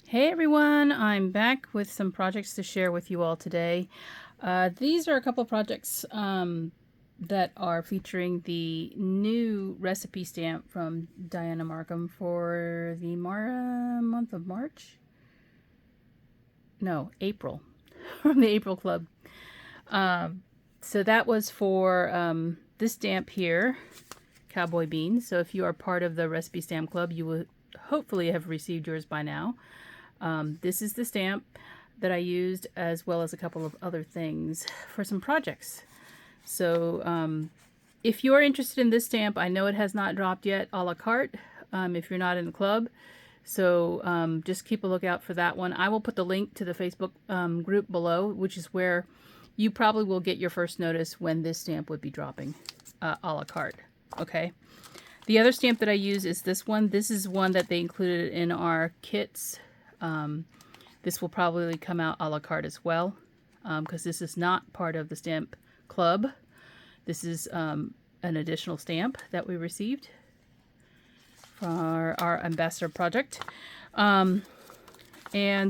Hey everyone, I'm back with some projects to share with you all today. These are a couple projects that are featuring the new recipe stamp from Dianna Marcum for the month of March? No, April, from the April Club. So that was for this stamp here, Cowboy Beans. So if you are part of the Recipe Stamp Club, you will hopefully have received yours by now. This is the stamp that I used, as well as a couple of other things for some projects. So if you're interested in this stamp, I know it has not dropped yet a la carte if you're not in the club. So just keep a lookout for that one. I will put the link to the Facebook group below, which is where you probably will get your first notice when this stamp would be dropping a la carte. Okay. The other stamp that I use is this one. This is one that they included in our kits. This will probably come out a la carte as well, because this is not part of the stamp club. This is an additional stamp that we received for our ambassador project. And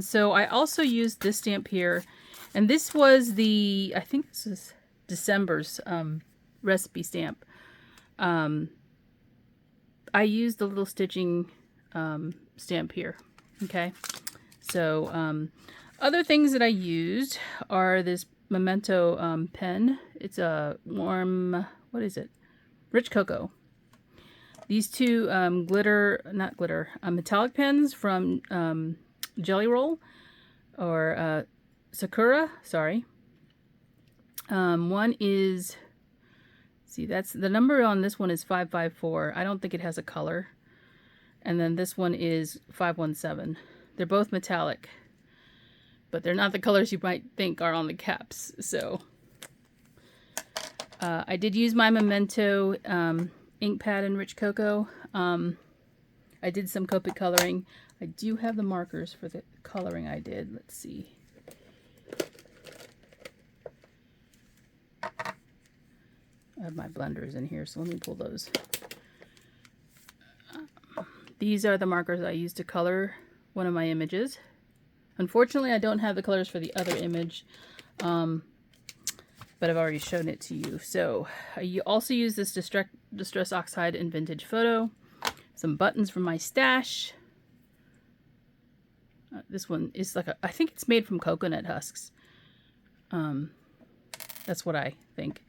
so I also used this stamp here, and this was I think this is December's recipe stamp. I used the little stitching stamp here. Okay, so other things that I used are this Memento pen. It's a warm, what is it? Rich Cocoa. These two metallic pens from Jelly Roll, or Sakura, sorry. One is, see, that's the number on this one is 554. I don't think it has a color. And then this one is 517. They're both metallic, but they're not the colors you might think are on the caps. So I did use my Memento ink pad in Rich Cocoa. I did some Copic coloring. I do have the markers for the coloring I did. Let's see. I have my blenders in here, so let me pull those. These are the markers I used to color one of my images. Unfortunately, I don't have the colors for the other image, but I've already shown it to you. So I also use this Distress Oxide and Vintage Photo. Some buttons from my stash. This one is like I think it's made from coconut husks. That's what I think.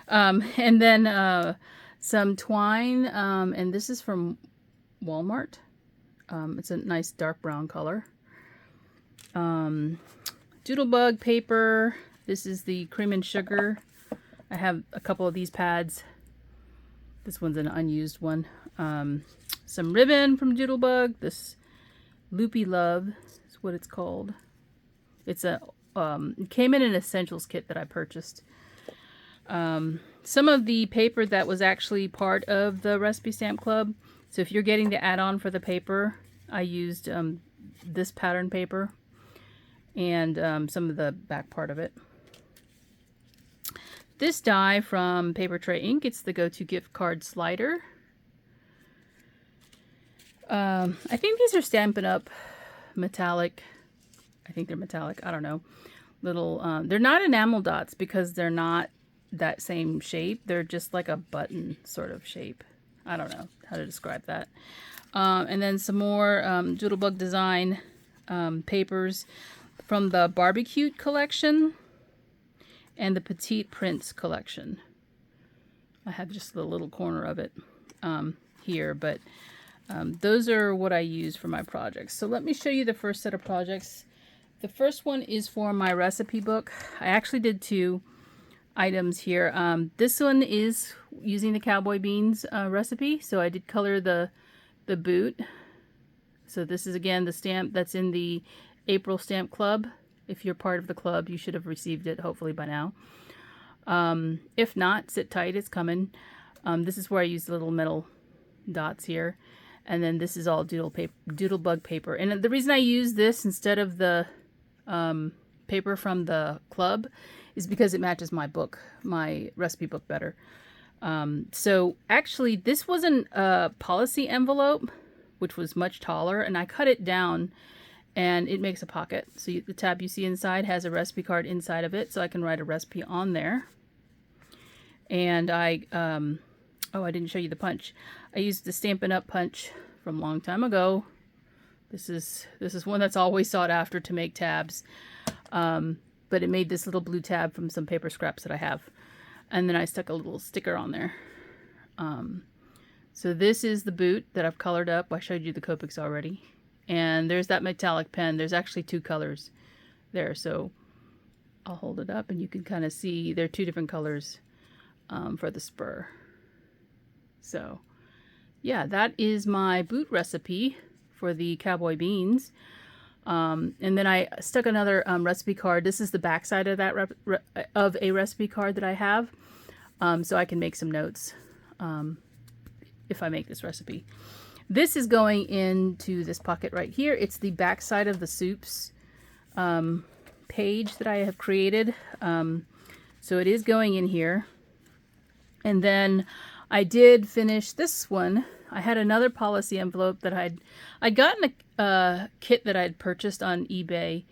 And then some twine, and this is from Walmart. It's a nice dark brown color. Doodlebug paper. This is the cream and sugar. I have a couple of these pads. This one's an unused one. Some ribbon from Doodlebug. This Loopy Love is what it's called. It's it came in an essentials kit that I purchased. Some of the paper that was actually part of the Recipe Stamp Club. So if you're getting the add-on for the paper, I used this pattern paper and some of the back part of it. This die from Paper Tray Ink, it's the Go-To Gift Card Slider. I think these are Stampin' Up! Metallic. I think they're metallic. I don't know. Little, they're not enamel dots because they're not that same shape. They're just like a button sort of shape. I don't know how to describe that. And then some more Doodlebug design papers from the Barbecue collection and the Petite Prince collection. I have just the little corner of it here, but those are what I use for my projects. So let me show you the first set of projects. The first one is for my recipe book. I actually did two items here. This one is using the Cowboy Beans recipe. So I did color the boot. So this is again the stamp that's in the April Stamp Club. If you're part of the club, you should have received it hopefully by now. If not, sit tight, it's coming. This is where I use the little metal dots here. And then this is all Doodlebug paper. And the reason I use this instead of the paper from the club is because it matches my book, my recipe book, better. So actually this was a policy envelope, which was much taller, and I cut it down and it makes a pocket. So the tab you see inside has a recipe card inside of it, so I can write a recipe on there. And oh, I didn't show you the punch. I used the Stampin' Up! Punch from a long time ago. This is one that's always sought after to make tabs. But it made this little blue tab from some paper scraps that I have. And then I stuck a little sticker on there. So this is the boot that I've colored up. I showed you the Copics already. And there's that metallic pen. There's actually 2 colors there. So I'll hold it up and you can kind of see there are 2 different colors for the spur. So yeah, that is my boot recipe for the Cowboy Beans. And then I stuck another recipe card. This is the back side of that of a recipe card that I have, so I can make some notes if I make this recipe. This is going into this pocket right here. It's the back side of the soups page that I have created. So it is going in here. And then I did finish this one. I had another policy envelope that I'd gotten a kit that I'd purchased on eBay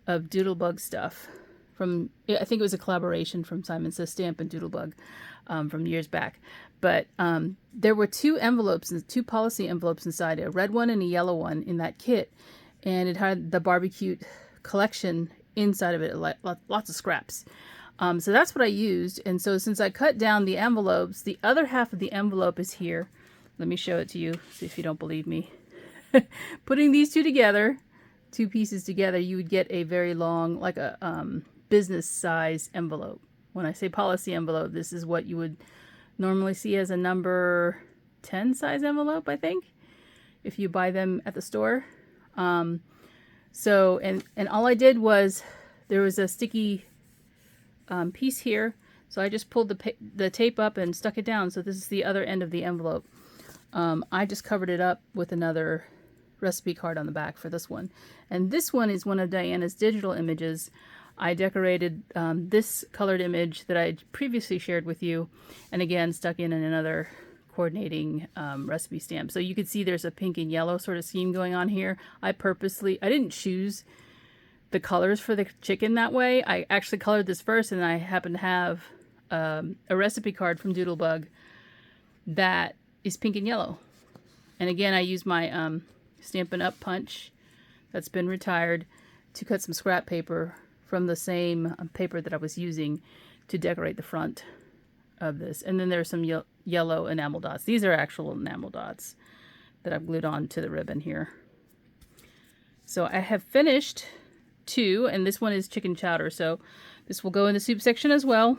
of Doodlebug stuff from, I think it was a collaboration from Simon Says Stamp and Doodlebug from years back. But there were 2 envelopes, 2 policy envelopes inside, a red one and a yellow one in that kit. And it had the Barbecue collection inside of it, lots of scraps. So that's what I used. And so since I cut down the envelopes, the other half of the envelope is here. Let me show it to you, see if you don't believe me. Putting these 2 together, 2 pieces together, you would get a very long, like a business size envelope. When I say policy envelope, this is what you would normally see as a number 10 size envelope, I think, if you buy them at the store. So, and all I did was, there was a sticky piece here, so I just pulled the tape up and stuck it down. So this is the other end of the envelope. I just covered it up with another recipe card on the back for this one. And this one is one of Dianna's digital images. I decorated this colored image that I previously shared with you, and again stuck in another coordinating recipe stamp. So you can see there's a pink and yellow sort of scheme going on here. I didn't choose the colors for the chicken that way. I actually colored this first, and I happen to have a recipe card from Doodlebug that is pink and yellow. And again, I use my Stampin' Up! Punch that's been retired to cut some scrap paper from the same paper that I was using to decorate the front of this. And then there's some yellow enamel dots. These are actual enamel dots that I've glued on to the ribbon here. So I have finished 2, and this one is chicken chowder, so this will go in the soup section as well.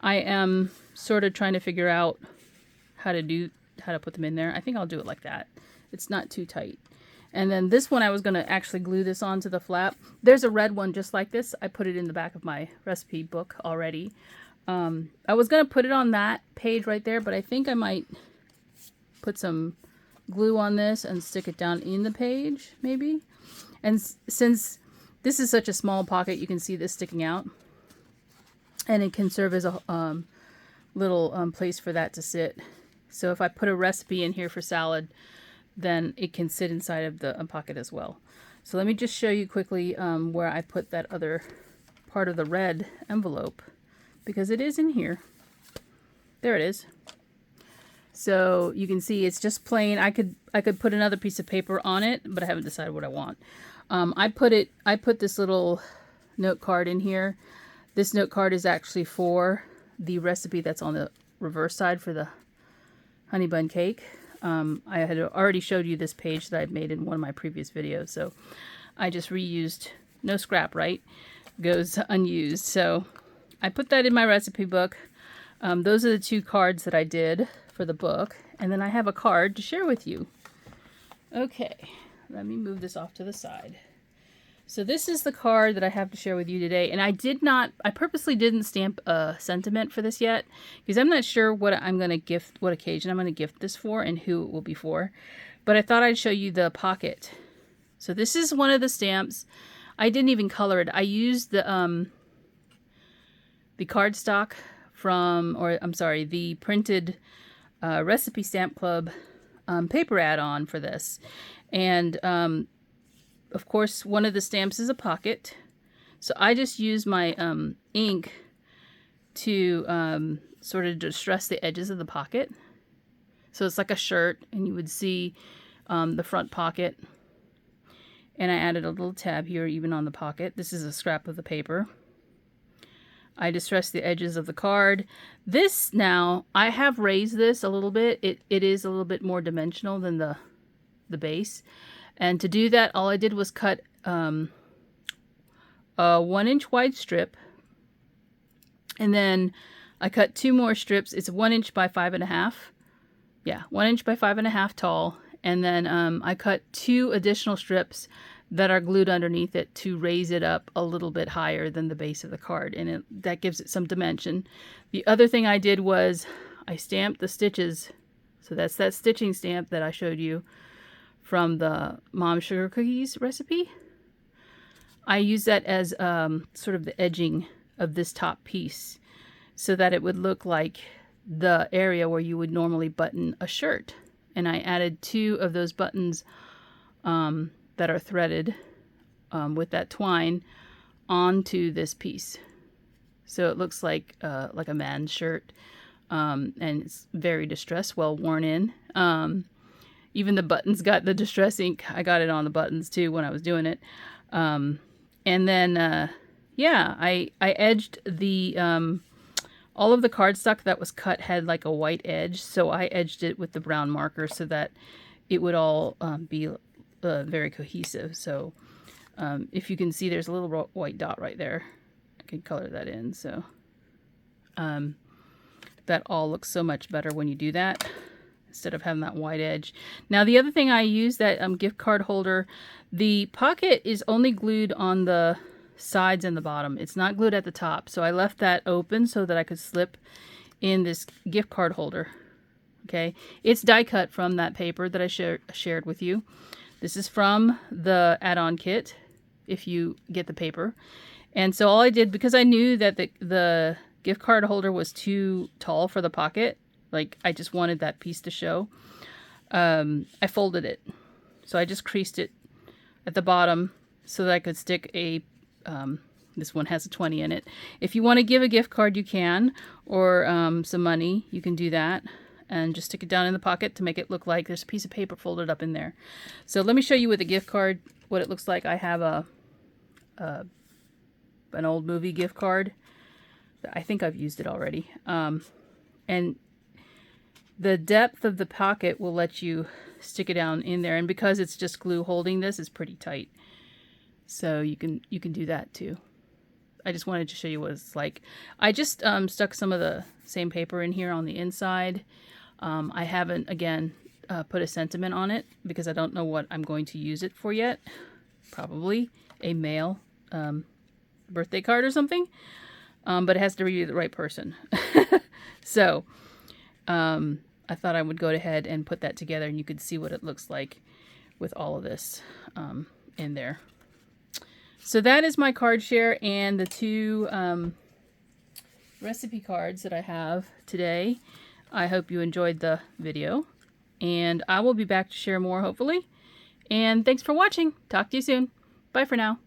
I am sort of trying to figure out how to put them in there. I think I'll do it like that. It's not too tight. And then this one, I was going to actually glue this onto the flap. There's a red one just like this. I put it in the back of my recipe book already. I was going to put it on that page right there, but I think I might put some glue on this and stick it down in the page, maybe. And since this is such a small pocket, you can see this sticking out. And it can serve as a little place for that to sit. So if I put a recipe in here for salad, then it can sit inside of the pocket as well. So let me just show you quickly where I put that other part of the red envelope, because it is in here. There it is. So you can see it's just plain. I could put another piece of paper on it, but I haven't decided what I want. I put this little note card in here. This note card is actually for the recipe that's on the reverse side for the honey bun cake. I had already showed you this page that I'd made in one of my previous videos, so I just reused. No scrap, right? Goes unused. So I put that in my recipe book. Those are the 2 cards that I did for the book, and then I have a card to share with you. Okay, let me move this off to the side. So this is the card that I have to share with you today, and I purposely didn't stamp a sentiment for this yet, because I'm not sure what I'm going to gift, what occasion I'm going to gift this for and who it will be for, but I thought I'd show you the pocket. So this is one of the stamps. I didn't even color it. I used the cardstock from, or I'm sorry, the printed Recipe Stamp Club paper add-on for this. And of course, one of the stamps is a pocket. So I just use my ink to sort of distress the edges of the pocket. So it's like a shirt, and you would see the front pocket. And I added a little tab here even on the pocket. This is a scrap of the paper. I distressed the edges of the card. This now, I have raised this a little bit. It is a little bit more dimensional than the base. And to do that, all I did was cut a 1-inch wide strip. And then I cut 2 more strips. It's 1 inch by 5.5. Yeah, 1 inch by 5.5 tall. And then I cut 2 additional strips that are glued underneath it to raise it up a little bit higher than the base of the card. And that gives it some dimension. The other thing I did was I stamped the stitches. So that's that stitching stamp that I showed you from the Mom Sugar Cookies recipe. I used that as sort of the edging of this top piece so that it would look like the area where you would normally button a shirt. And I added 2 of those buttons that are threaded with that twine onto this piece. So it looks like a man's shirt, and it's very distressed, well worn in. Even the buttons got the distress ink. I got it on the buttons too when I was doing it. And then, yeah, I edged the all of the cardstock that was cut had like a white edge, so I edged it with the brown marker so that it would all be very cohesive. So if you can see, there's a little white dot right there. I can color that in. So that all looks so much better when you do that instead of having that white edge. Now the other thing I use, that gift card holder, the pocket is only glued on the sides and the bottom. It's not glued at the top. So I left that open so that I could slip in this gift card holder. Okay, it's die cut from that paper that I shared with you. This is from the add-on kit, if you get the paper. And so all I did, because I knew that the gift card holder was too tall for the pocket, like I just wanted that piece to show, I folded it. So I just creased it at the bottom so that I could stick a, this one has a 20 in it. If you want to give a gift card, you can, or some money, you can do that. And just stick it down in the pocket to make it look like there's a piece of paper folded up in there. So let me show you with a gift card what it looks like. I have an old movie gift card. I think I've used it already. And the depth of the pocket will let you stick it down in there. And because it's just glue holding this, it's pretty tight. So you can do that too. I just wanted to show you what it's like. I just stuck some of the same paper in here on the inside. I haven't, again, put a sentiment on it because I don't know what I'm going to use it for yet. Probably a mail birthday card or something. But it has to be the right person. So I thought I would go ahead and put that together, and you could see what it looks like with all of this in there. So that is my card share and the 2 recipe cards that I have today. I hope you enjoyed the video, and I will be back to share more hopefully. And thanks for watching. Talk to you soon. Bye for now.